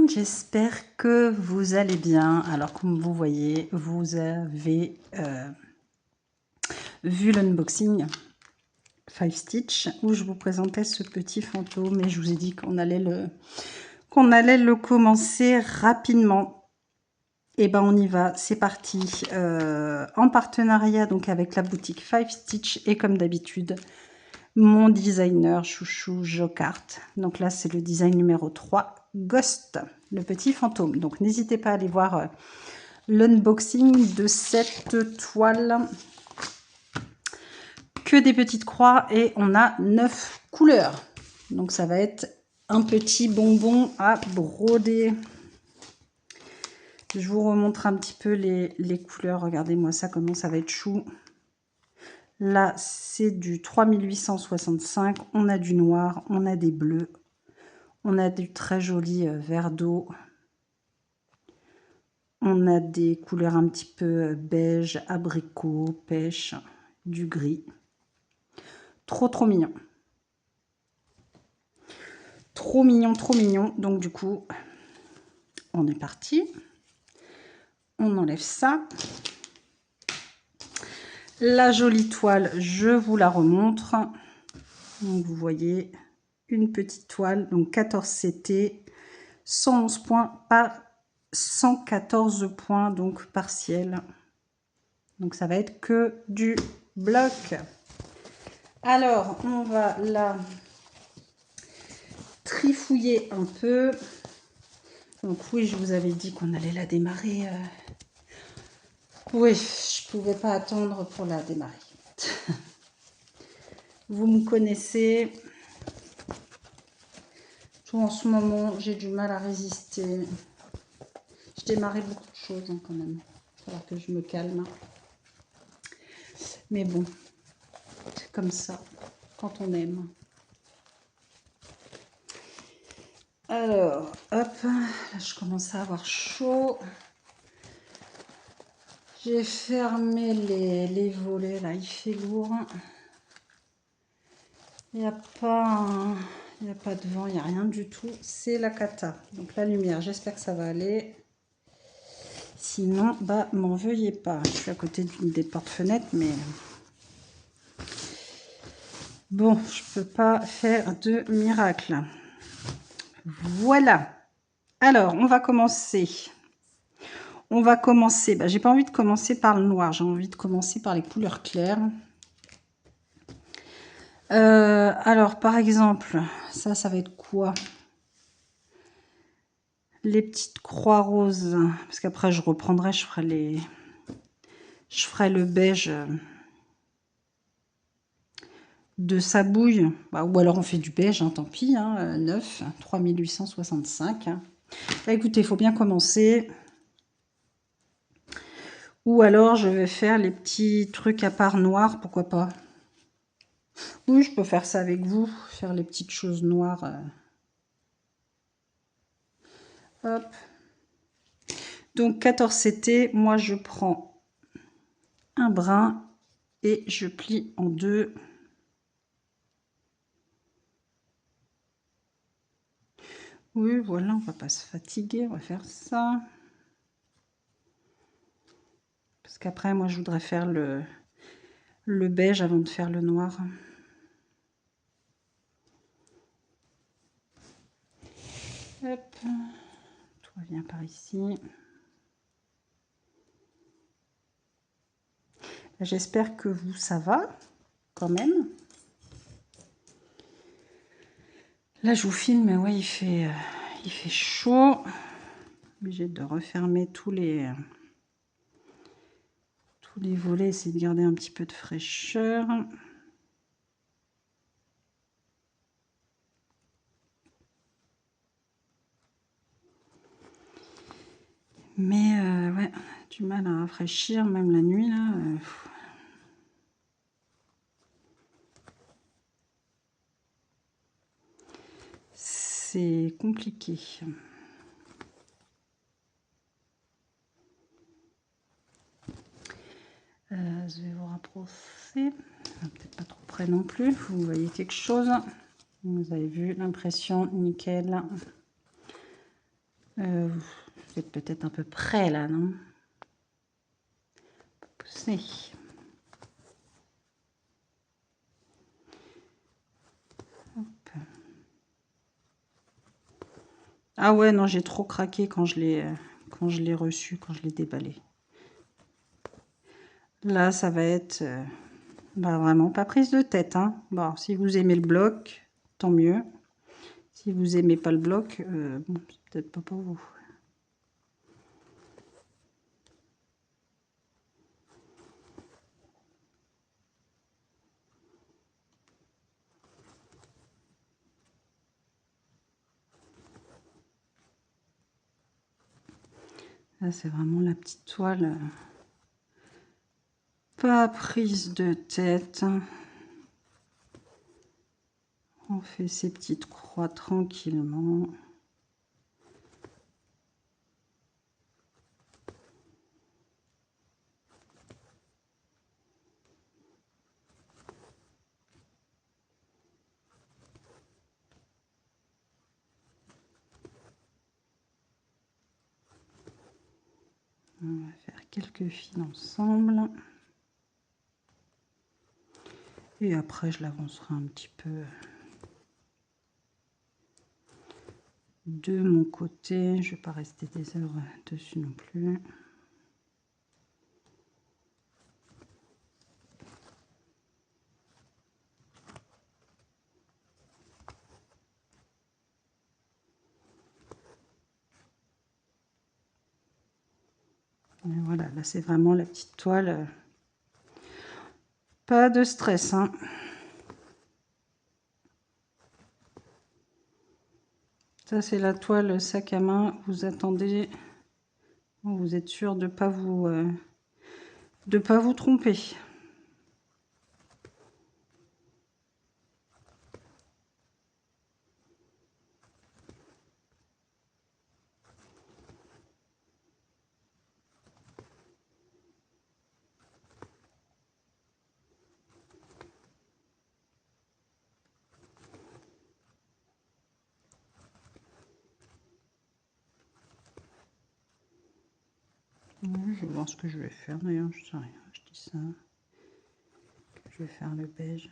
j'espère que vous allez bien. Alors comme vous voyez, vous avez vu l'unboxing 5 Stitch où je vous présentais ce petit fantôme et je vous ai dit qu'on allait le commencer rapidement. Et ben on y va, c'est parti. En partenariat donc avec la boutique 5 Stitch et comme d'habitude mon designer chouchou Jocart. Donc là c'est le design numéro 3, Ghost, le petit fantôme. Donc n'hésitez pas à aller voir l'unboxing de cette toile. Que des petites croix et on a 9 couleurs. Donc ça va être un petit bonbon à broder. Je vous remontre un petit peu les couleurs. Regardez-moi ça, comment ça va être chou. Là, c'est du 3865. On a du noir, on a des bleus. On a du très joli vert d'eau. On a des couleurs un petit peu beige, abricot, pêche, du gris. Trop mignon. Trop mignon, trop mignon. Donc du coup, on est parti. On enlève ça. La jolie toile, je vous la remontre. Donc vous voyez une petite toile, donc 14 CT, 111 points par 114 points, donc partiel. Donc ça va être que du bloc. Alors on va la trifouiller un peu. Donc oui, je vous avais dit qu'on allait la démarrer. Oui, je pouvais pas attendre pour la démarrer. Vous me connaissez. Tout en ce moment, j'ai du mal à résister. Je démarrais beaucoup de choses hein, quand même. Il va falloir que je me calme. Mais bon, c'est comme ça, quand on aime. Alors, hop, là je commence à avoir chaud. J'ai fermé les volets, là il fait lourd. Il n'y a pas de vent, il n'y a rien du tout. C'est la cata. Donc la lumière, j'espère que ça va aller. Sinon, bah m'en veuillez pas. Je suis à côté d'une des portes-fenêtres, mais bon, je peux pas faire de miracle. Voilà. Alors, on va commencer. Bah, j'ai pas envie de commencer par le noir, j'ai envie de commencer par les couleurs claires. Alors, par exemple, ça va être quoi? Les petites croix roses, parce qu'après je reprendrai, je ferai le beige de sa bouille. Bah, ou alors on fait du beige, hein, tant pis, hein, 9, 3865. Hein. Bah, écoutez, il faut bien commencer. Ou alors je vais faire les petits trucs à part noir, pourquoi pas. Oui, je peux faire ça avec vous, faire les petites choses noires. Hop. Donc 14 CT, moi je prends un brin et je plie en deux. Oui, voilà, on va pas se fatiguer, on va faire ça. Parce qu'après, moi je voudrais faire le beige avant de faire le noir. Hop, tout revient par ici. J'espère que vous, ça va, quand même. Là, je vous filme, mais ouais, il fait chaud. Obligé de refermer tous les volets, essayer de garder un petit peu de fraîcheur. Mais ouais, du mal à rafraîchir, même la nuit, là. C'est compliqué. Je vais vous rapprocher. Peut-être pas trop près non plus. Vous voyez quelque chose. Vous avez vu l'impression, nickel. Vous êtes peut-être un peu près là, non? Poussez. Hop. Ah ouais, non, j'ai trop craqué quand je l'ai reçu, quand je l'ai déballé. Là, ça va être bah, vraiment pas prise de tête. Hein. Bon, si vous aimez le bloc, tant mieux. Si vous aimez pas le bloc, bon, c'est peut-être pas pour vous. Là, c'est vraiment la petite toile. Pas prise de tête. On fait ces petites croix tranquillement. On va faire quelques fils ensemble. Et après, je l'avancerai un petit peu de mon côté. Je ne vais pas rester des heures dessus non plus. Et voilà, là c'est vraiment la petite toile. Pas de stress, hein. Ça c'est la toile sac à main. Vous attendez, vous êtes sûr de pas vous tromper. Je vais voir ce que je vais faire d'ailleurs, je sais rien, je dis ça. Je vais faire le beige.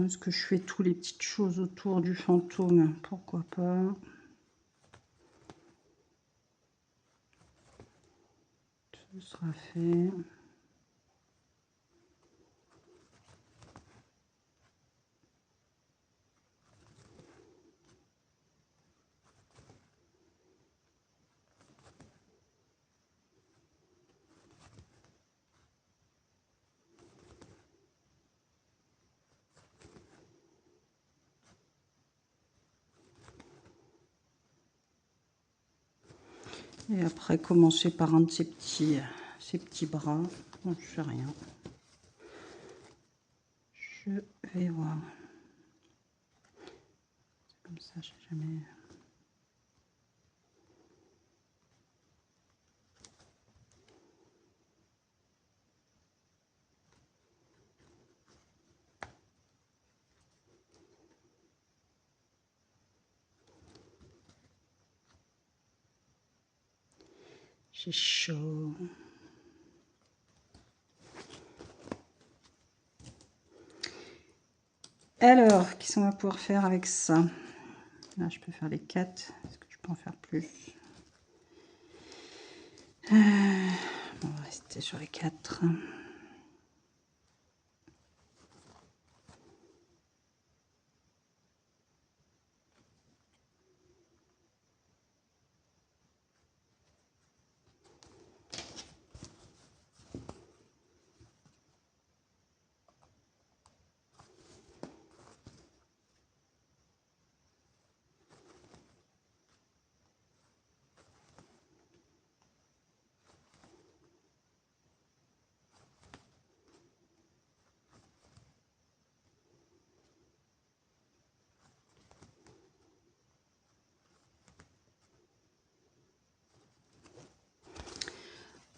Est-ce que je fais tous les petites choses autour du fantôme? Pourquoi pas? Ce sera fait. Et après, commencer par un de ces petits bras. Bon, je fais rien. Je vais voir. Comme ça, je sais jamais. J'ai chaud. Alors, qu'est-ce qu'on va pouvoir faire avec ça? Là, je peux faire les 4. Est-ce que je peux en faire plus? On va rester sur les 4.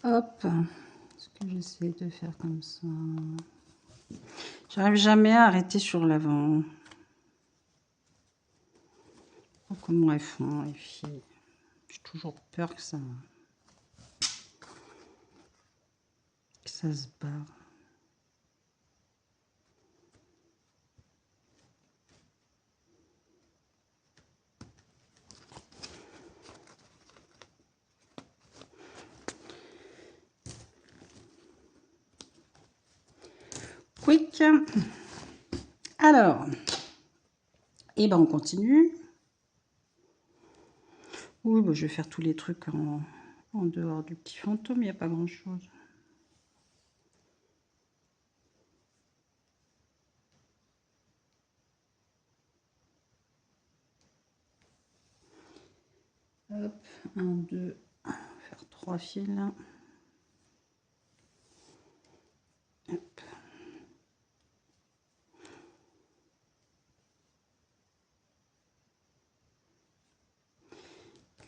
Hop. Est-ce que j'essaie de faire comme ça? J'arrive jamais à arrêter sur l'avant. Oh, comment elles font, les filles? J'ai toujours peur que ça se barre. Quick. Alors, et ben on continue. Oui, bah, je vais faire tous les trucs en dehors du petit fantôme, il n'y a pas grand chose. Hop, 1, 2, faire 3 fils. Hop.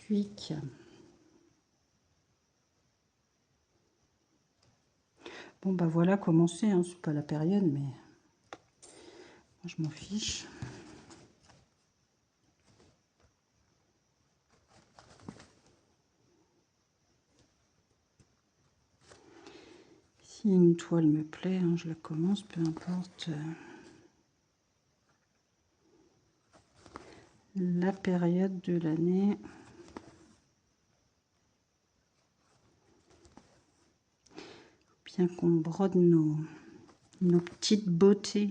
Quick. Bon bah voilà comment c'est, hein. C'est pas la période, mais moi, je m'en fiche. Si une toile me plaît, hein, je la commence, peu importe la période de l'année. Bien qu'on brode nos petites beautés.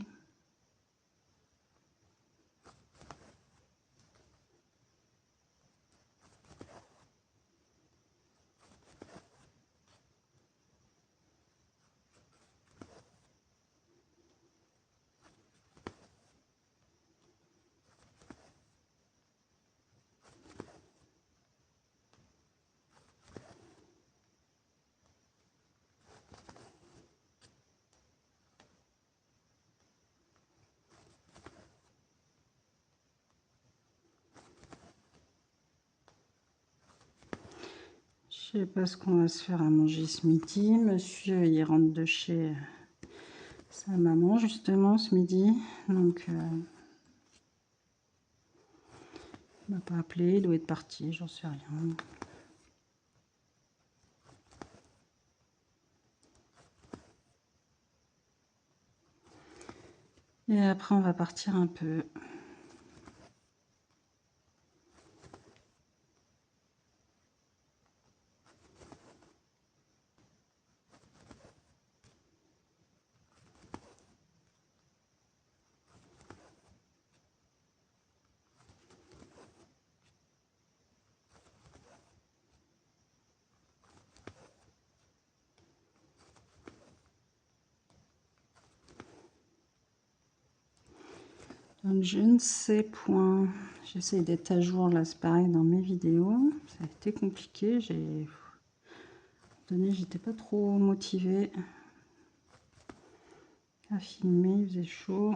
Je sais pas ce qu'on va se faire à manger ce midi. Monsieur, il rentre de chez sa maman justement ce midi. Donc, il m'a pas appelé, il doit être parti, j'en sais rien. Et après, on va partir un peu. Donc, je ne sais point. J'essaie d'être à jour, là, c'est pareil dans mes vidéos. Ça a été compliqué. J'étais pas trop motivée à filmer, il faisait chaud.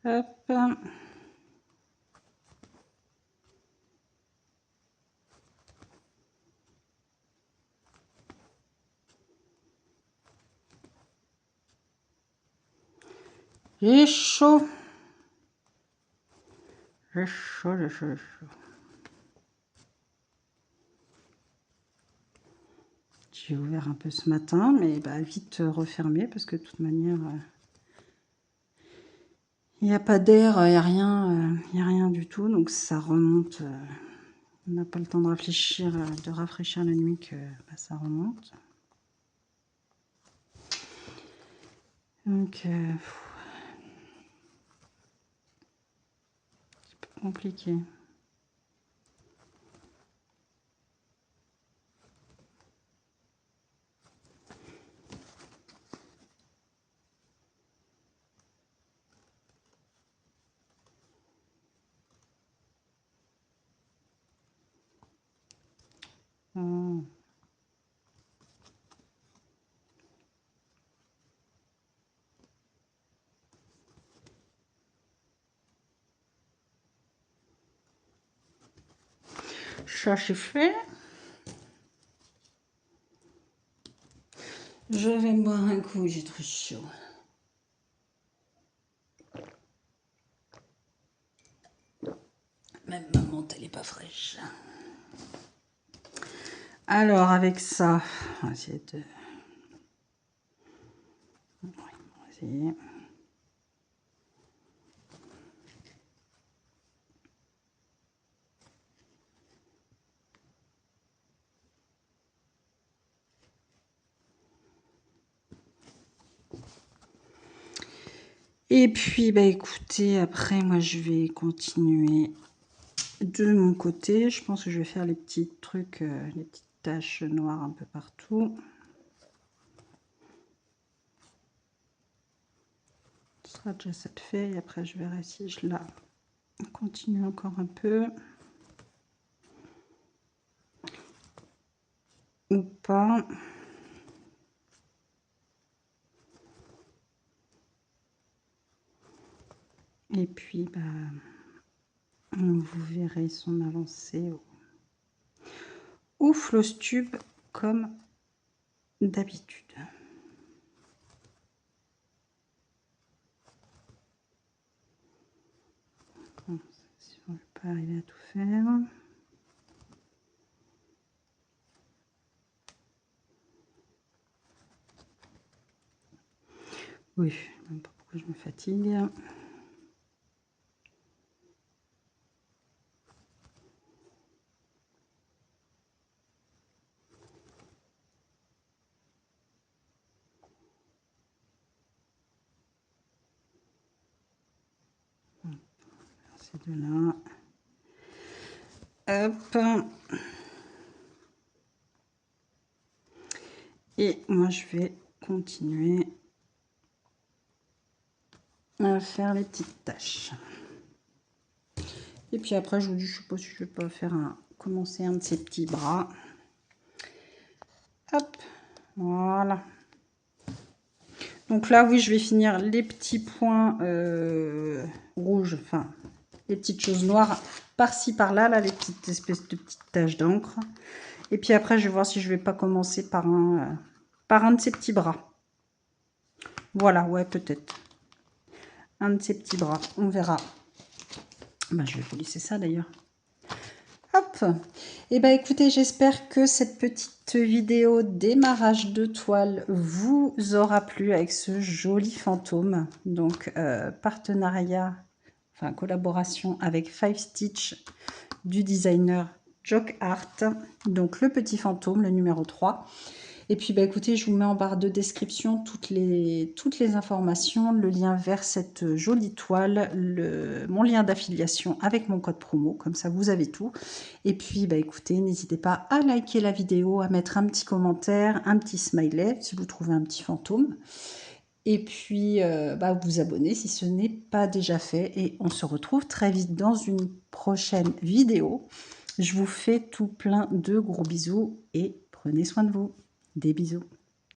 Hop. J'ai chaud. J'ai chaud, j'ai chaud, j'ai chaud. J'ai ouvert un peu ce matin, mais bah, vite refermé parce que de toute manière, il n'y a pas d'air, il n'y a rien du tout. Donc ça remonte. On n'a pas le temps de réfléchir, de rafraîchir la nuit que bah, ça remonte. Donc, c'est pas compliqué. Oh. Ça c'est fait. Je vais boire un coup, j'ai trop chaud. Même ma menthe, elle n'est pas fraîche. Alors, avec ça, on va essayer de... On va essayer. Et puis, bah écoutez, après, moi, je vais continuer de mon côté. Je pense que je vais faire les petits trucs, les petites taches noires un peu partout. Ce sera déjà ça de fait. Et après, je verrai si je la continue encore un peu. Ou pas. Et puis, bah, vous verrez son avancée au floss tube comme d'habitude. Bon, si on ne peut pas arriver à tout faire. Oui, je ne sais même pas pourquoi je me fatigue. C'est de là. Hop. Et moi, je vais continuer à faire les petites taches. Et puis après, je vous dis, je ne sais pas si je vais pas faire commencer un de ces petits bras. Hop, voilà. Donc là, oui, je vais finir les petits points rouges, enfin, les petites choses noires par-ci, par-là, là, les petites espèces de petites taches d'encre. Et puis après, je vais voir si je vais pas commencer par un de ces petits bras. Voilà, ouais, peut-être. Un de ces petits bras, on verra. Ben, je vais vous laisser ça d'ailleurs. Hop. Et ben écoutez, j'espère que cette petite vidéo démarrage de toile vous aura plu avec ce joli fantôme. Donc partenariat, enfin collaboration avec Five Stitch du designer Jock Art. Donc le petit fantôme, le numéro 3. Et puis, bah, écoutez, je vous mets en barre de description toutes les informations, le lien vers cette jolie toile, mon lien d'affiliation avec mon code promo, comme ça vous avez tout. Et puis, bah, écoutez, n'hésitez pas à liker la vidéo, à mettre un petit commentaire, un petit smiley, si vous trouvez un petit fantôme. Et puis, bah, vous abonner si ce n'est pas déjà fait. Et on se retrouve très vite dans une prochaine vidéo. Je vous fais tout plein de gros bisous et prenez soin de vous. Des bisous.